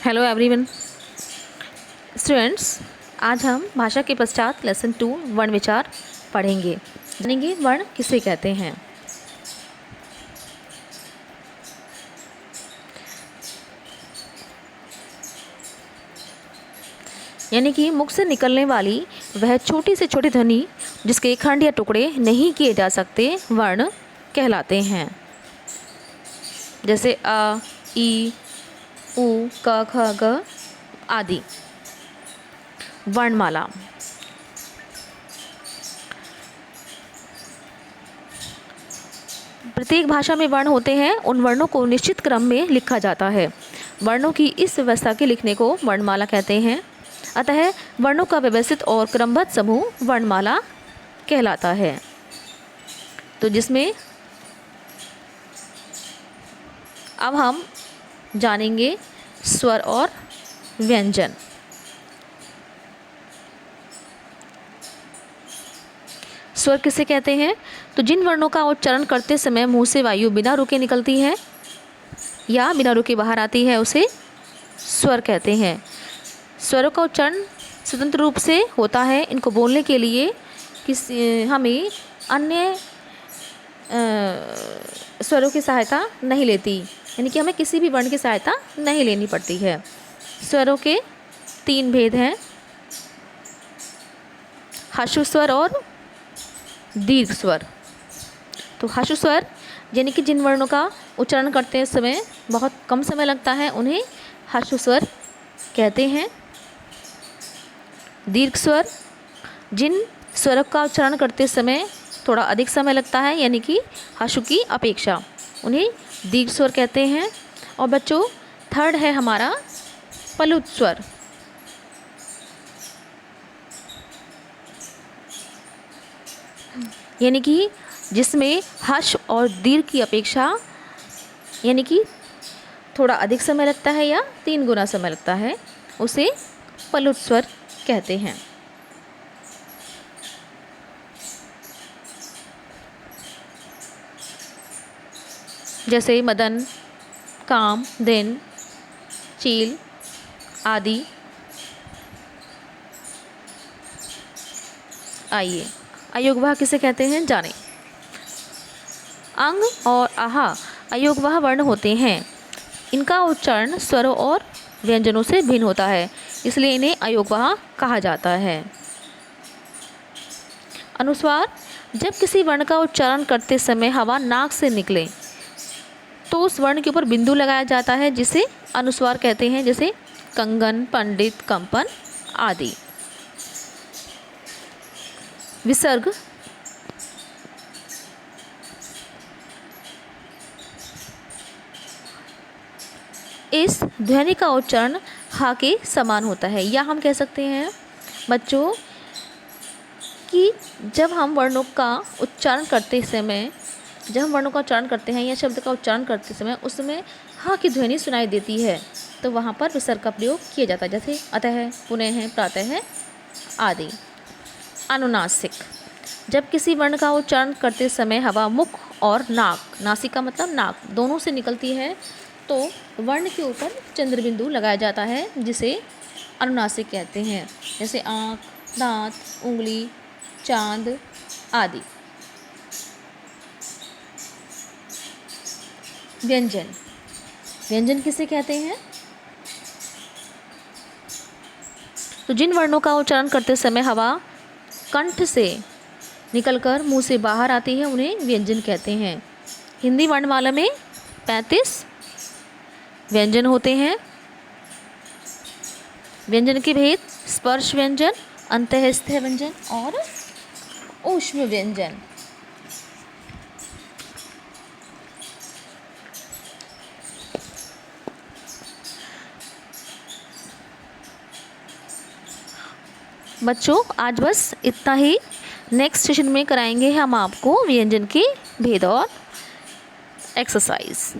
Hello everyone students, आज हम भाषा के पश्चात लेसन 2 वर्ण विचार पढ़ेंगे। जानेंगे वर्ण किसे कहते हैं। यानी कि मुख से निकलने वाली वह छोटी से छोटी ध्वनि जिसके खंड या टुकड़े नहीं किए जा सकते वर्ण कहलाते हैं। जैसे अ, ई, उ, क, ख, ग आदि। वर्णमाला प्रत्येक भाषा में वर्ण होते हैं। उन वर्णों को निश्चित क्रम में लिखा जाता है। वर्णों की इस व्यवस्था के लिखने को वर्णमाला कहते हैं। अतः वर्णों का व्यवस्थित और क्रमबद्ध समूह वर्णमाला कहलाता है। तो जिसमें अब हम जानेंगे स्वर और व्यंजन। स्वर किसे कहते हैं? तो जिन वर्णों का उच्चारण करते समय मुंह से वायु बिना रुके निकलती है या बिना रुके बाहर आती है उसे स्वर कहते हैं। स्वरों का उच्चारण स्वतंत्र रूप से होता है। इनको बोलने के लिए हमें अन्य स्वरों की सहायता नहीं लेती, यानी कि हमें किसी भी वर्ण की सहायता नहीं लेनी पड़ती है। स्वरों के 3 भेद हैं, हाशु स्वर और दीर्घ स्वर। तो हाशु स्वर यानी कि जिन वर्णों का उच्चारण करते समय बहुत कम समय लगता है उन्हें हाशु स्वर कहते हैं। दीर्घ स्वर जिन स्वरों का उच्चारण करते समय थोड़ा अधिक समय लगता है, यानी कि हाशु की अपेक्षा, उन्हें दीर्घ स्वर कहते हैं। और बच्चों, थर्ड है हमारा प्लुत स्वर। यानी कि जिसमें हर्ष और दीर्घ की अपेक्षा यानी कि थोड़ा अधिक समय लगता है या 3 गुना समय लगता है, उसे प्लुत स्वर कहते हैं। जैसे मदन, काम, दिन, चील आदि। आइए अयोगवाह किसे कहते हैं जानें। अंग और आहा अयोगवाह वर्ण होते हैं। इनका उच्चारण स्वरों और व्यंजनों से भिन्न होता है, इसलिए इन्हें अयोगवाह कहा जाता है। अनुस्वार जब किसी वर्ण का उच्चारण करते समय हवा नाक से निकले तो उस वर्ण के ऊपर बिंदु लगाया जाता है, जिसे अनुस्वार कहते हैं। जैसे कंगन, पंडित, कंपन आदि। विसर्ग इस ध्वनि का उच्चारण हा के समान होता है, या हम कह सकते हैं बच्चों कि जब हम वर्णों का उच्चारण करते हैं या शब्द का उच्चारण करते समय उसमें हा की ध्वनि सुनाई देती है, तो वहाँ पर विसर्ग का प्रयोग किया जाता है। जैसे अतः, पुनः, प्रातः आदि। अनुनासिक जब किसी वर्ण का उच्चारण करते समय हवा मुख और नाक, नासिका मतलब नाक, दोनों से निकलती है तो वर्ण के ऊपर चंद्र बिंदु लगाया जाता है, जिसे अनुनासिक कहते हैं। जैसे आँख, दांत, उंगली, चांद आदि। व्यंजन किसे कहते हैं? तो जिन वर्णों का उच्चारण करते समय हवा कंठ से निकलकर मुंह से बाहर आती है उन्हें व्यंजन कहते हैं। हिंदी वर्णमाला में 35 व्यंजन होते हैं। व्यंजन के भेद स्पर्श व्यंजन, अंतःस्थ व्यंजन और ऊष्म व्यंजन। बच्चों, आज बस इतना ही। नेक्स्ट सेशन में कराएंगे हम आपको व्यंजन के भेद और एक्सरसाइज।